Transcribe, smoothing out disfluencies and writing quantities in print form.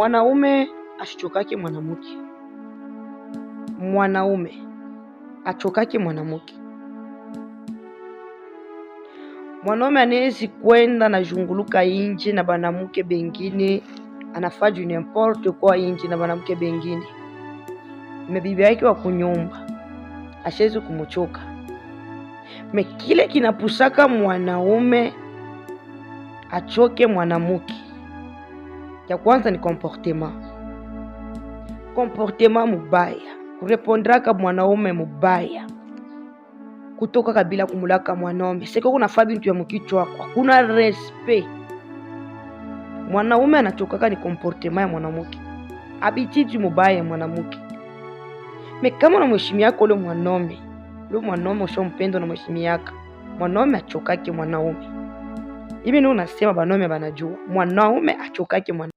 Mwanaume asichokake mwanamke. Mwanaume achokake mwanamke. Mwanaume anawezi kwenda na junguluka inje na banamuke bengine, anafaju n'importe kwa inje na banamuke bengine. Bibi yake wa kunyumba ashezi kumuchoka. Kile kinapusaka mwanaume achoke mwanamke, ya kwanza ni comportement mubaya, kurepondraka mwanaume mubaya, kutoka kabila kumulaka mwanaume seko kunafaa bintu ya mukichwa wako, kuna respect. Mwanaume anachokaka ni comportement ya mwanamke, habitude mubaya ya mwanamke. Kama unamheshimiaka ule mwanaume ushompenda na mheshimiaka, mwanaume achokake mwanaume. Hivi ndio unasema banaume banajua mwanaume achokake mwanaume.